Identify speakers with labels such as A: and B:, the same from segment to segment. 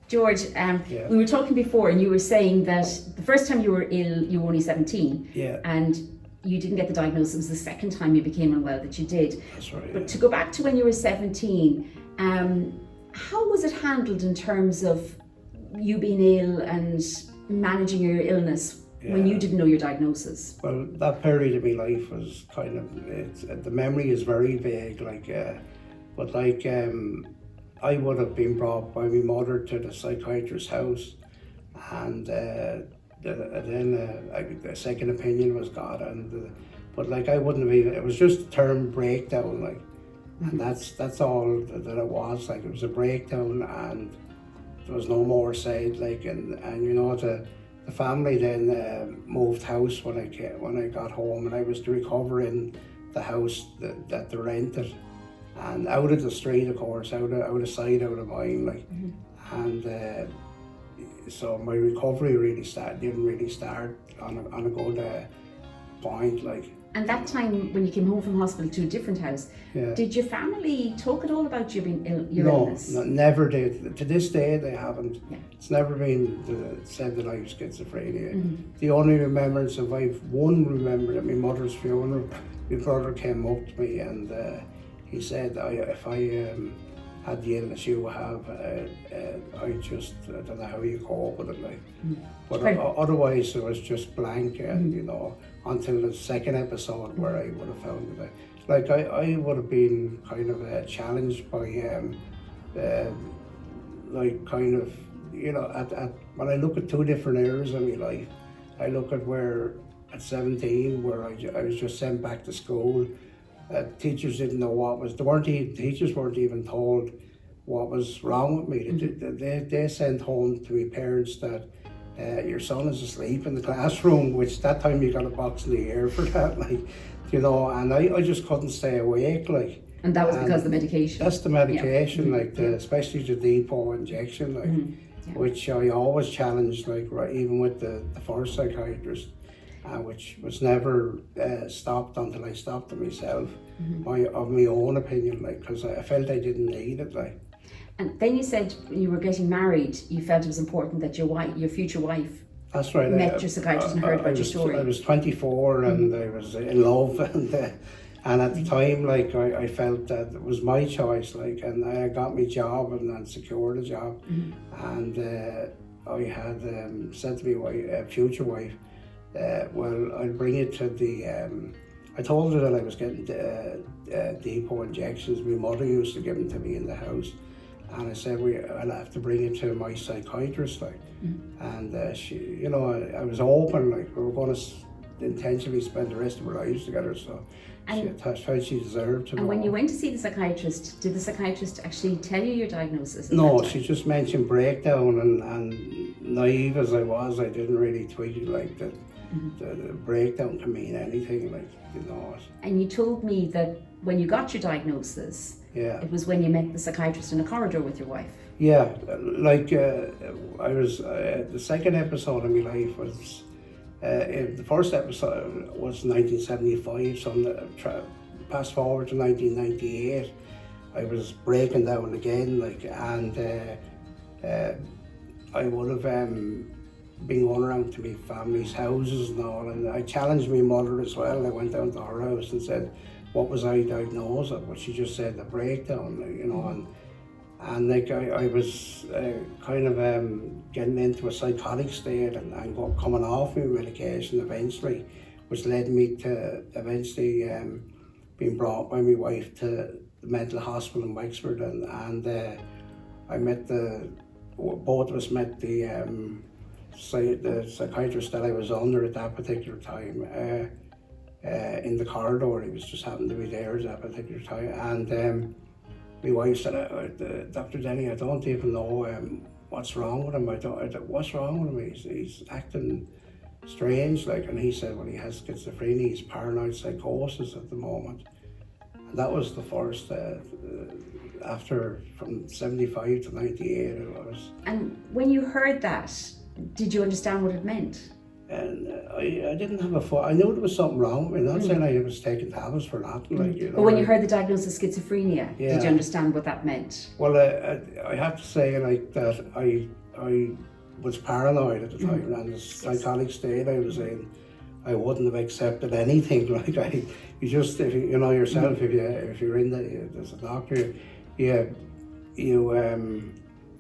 A: George, we were talking before and you were saying that the first time you were ill, you were only 17.
B: Yeah.
A: And you didn't get the diagnosis. It was the second time you became unwell that you did.
B: That's right.
A: But to go back to when you were 17, how was it handled in terms of you being ill and managing your illness when you didn't know your diagnosis?
B: Well, that period of my life was kind of, the memory is very vague, but I would have been brought by my mother to the psychiatrist's house, and then a second opinion was got, but I wouldn't have even, it was just a term breakdown, and that's all that it was. It was a breakdown, and there was no more said, and you know, the family then moved house when I got home, and I was to recover in the house that they rented, and out of the street, of course, out of sight, out of mind, and so my recovery didn't really start on a good point,
A: And that time when you came home from hospital to a different house, did your family talk at all about you being your illness?
B: No, never did. To this day, they haven't. Yeah. It's never been said that I have schizophrenia. The only remembrance of remember at my mother's funeral, my brother came up to me and he said, if I had the illness you have, I don't know how you cope with it, But otherwise it was just blank, and you know, until the second episode where I would have found it. I would have been kind of challenged by kind of, you know, when I look at two different eras of my life, I look at where at 17 where I was just sent back to school. Teachers didn't know teachers weren't even told what was wrong with me. They sent home to my parents that your son is asleep in the classroom, which that time you got a box in the ear for that, you know, and I just couldn't stay awake,
A: And that was because of the medication?
B: That's the medication, especially the depot injection, which I always challenged, even with the first psychiatrist, which was never stopped until I stopped it myself, of my own opinion, because I felt I didn't need it,
A: And then you said when you were getting married, you felt it was important that your future wife
B: That's right.
A: met your psychiatrist and heard about your story.
B: I was 24 and I was in love, and at the time, I felt that it was my choice, and I got my job and secured a job, and I had said to my future wife, well, I'll bring it to the. I told her that I was getting depot injections. My mother used to give them to me in the house. And I said, I'll have to bring it to my psychiatrist, and she, you know, I was open, we were going to intentionally spend the rest of our lives together, so she felt she deserved to know.
A: And when you went to see the psychiatrist, did the psychiatrist actually tell you your diagnosis?
B: No, she just mentioned breakdown, and naive as I was, I didn't really tweet that the breakdown can mean anything, you know.
A: And you told me that when you got your diagnosis, it was when you met the psychiatrist in a corridor with your wife.
B: Yeah, I was, the second episode of my life was, the first episode was 1975, so fast forward to 1998, I was breaking down again, and I would have been going around to my family's houses and all, and I challenged my mother as well. I went down to her house and said, what was I diagnosed with? But she just said the breakdown, you know, and I was kind of getting into a psychotic state and coming off my medication eventually, which led me to eventually being brought by my wife to the mental hospital in Wexford, and I met both of us met the psychiatrist that I was under at that particular time. In the corridor, he was just happened to be there at that particular time, and my wife said, Dr. Denny, I don't even know what's wrong with him. What's wrong with him? He's acting strange, and he said, well, he has schizophrenia, he's paranoid psychosis at the moment. And that was the first, after from 75 to 98 it was.
A: And when you heard that, did you understand what it meant?
B: And I didn't have a I knew there was something wrong with me. Not saying I was taking tablets for nothing, like, you know.
A: But when you heard the diagnosis of schizophrenia, did
B: Yeah.
A: you understand what that meant?
B: Well, I have to say, like, that I was paranoid at the time, and the psychotic state I was in, I wouldn't have accepted anything. Like, you just, if you know yourself, if you're in as a doctor, you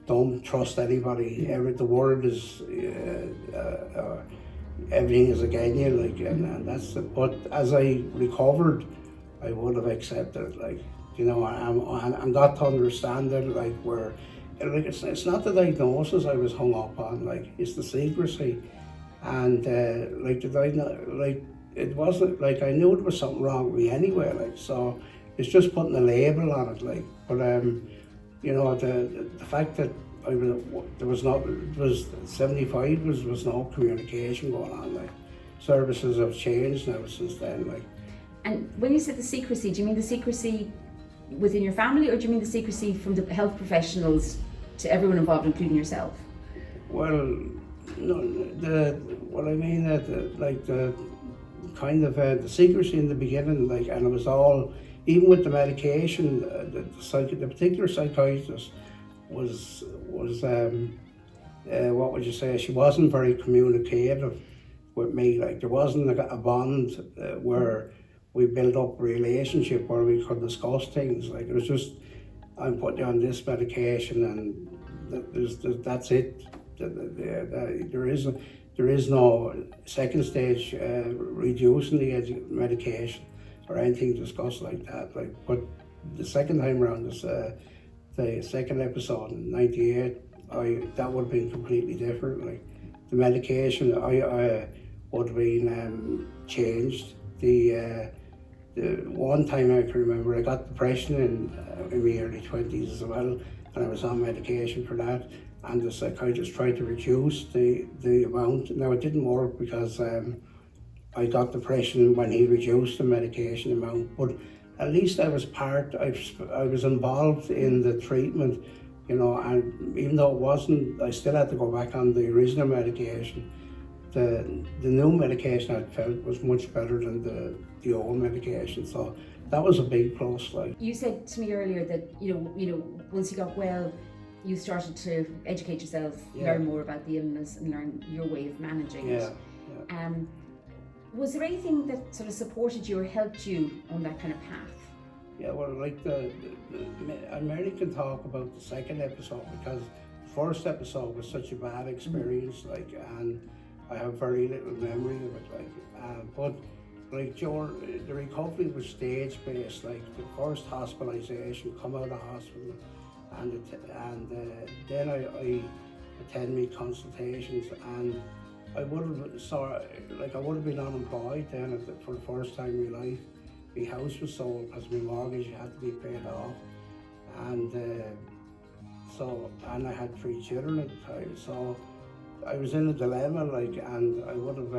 B: don't trust anybody. The world is everything is against you, like, and that's it. But as I recovered, I would have accepted it, like, you know. I'm got to understand it, like, where, like, it's not the diagnosis I was hung up on, like, it's the secrecy, and like, it wasn't like I knew there was something wrong with me anyway, like, so it's just putting a label on it, like, but you know, the fact that there was 75 was no communication going on, like, services have changed now since then, like.
A: And when you said the secrecy, do you mean the secrecy within your family, or do you mean the secrecy from the health professionals to everyone involved, including yourself?
B: Well, no, what I mean that like the kind of the secrecy in the beginning, like, and it was all, even with the medication, the particular psychiatrist was what would you say? She wasn't very communicative with me. Like, there wasn't a bond where we built up a relationship where we could discuss things. Like, it was just, I'm putting you on this medication, and that's it. There is no second stage reducing the medication or anything discussed like that. Like, but the second time around, the second episode in '98, that would have been completely different. Like, the medication, I would have been changed. The one time I can remember, I got depression in my early 20s as well, and I was on medication for that. And the psychiatrist tried to reduce the amount. Now, it didn't work because I got depression when he reduced the medication amount. But at least I was I was involved in the treatment, you know. And even though it wasn't, I still had to go back on the original medication. The new medication I felt was much better than the old medication, so that was a big plus. Like,
A: you said to me earlier that you know once you got well, you started to educate yourself, learn more about the illness, and learn your way of managing it. Was there anything that sort of supported you or helped you on that kind of path?
B: Yeah, well, like I merely can talk about the second episode, because the first episode was such a bad experience, like, and I have very little memory of it, like, but like, the recovery was stage based. Like, the first hospitalisation, come out of hospital, and then I attend me consultations, and I would have been unemployed then for the first time in my life. My house was sold because my mortgage had to be paid off, and I had 3 children at the time, so I was in a dilemma, like, and I would have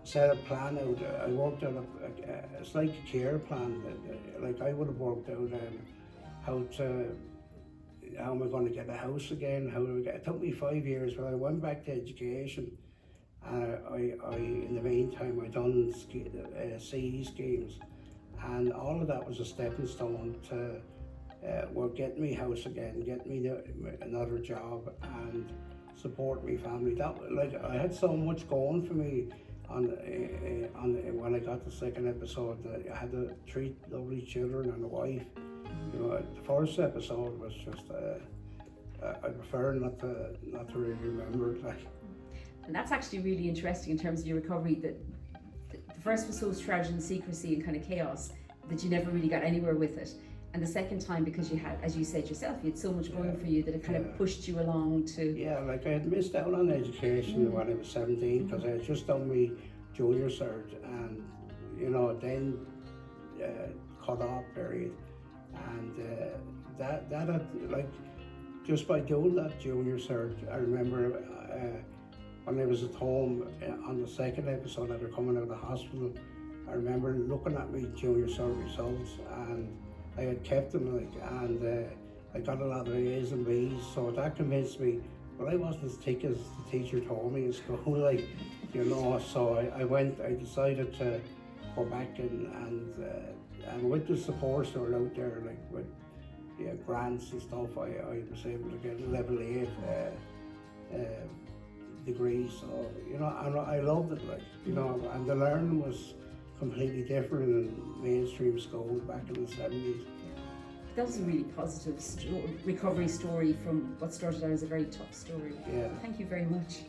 B: set a plan out. I worked out it's like a care plan. Like, I would have worked out how am I going to get a house again? It took me 5 years, but I went back to education. In the meantime, I done CE schemes, and all of that was a stepping stone to get me house again, get me another job, and support my family. That, like, I had so much going for me when I got the second episode. I had 3 lovely children and a wife. You know, the first episode was just I prefer not to really remember it, like.
A: And that's actually really interesting in terms of your recovery, that the first was so shrouded in secrecy and kind of chaos that you never really got anywhere with it. And the second time, because you had, as you said yourself, you had so much going for you that it kind of pushed you along to...
B: Yeah, like, I had missed out on education when I was 17, because I had just done my junior cert, and, you know, then cut off period. And that had, like, just by doing that junior cert, I remember when I was at home on the second episode after coming out of the hospital, I remember looking at my junior cert results, and I had kept them, like, and I got a lot of A's and B's, so that convinced me, well, I wasn't as thick as the teacher told me in school, like, you know. So I decided to go back and with the support that were out there, like with grants and stuff, I was able to get a level 8 degree. So, you know, and I loved it, like, you know, and the learning was completely different in mainstream schools back in the 70s.
A: That was a really positive recovery story from what started out as a very tough story.
B: Yeah.
A: Thank you very much.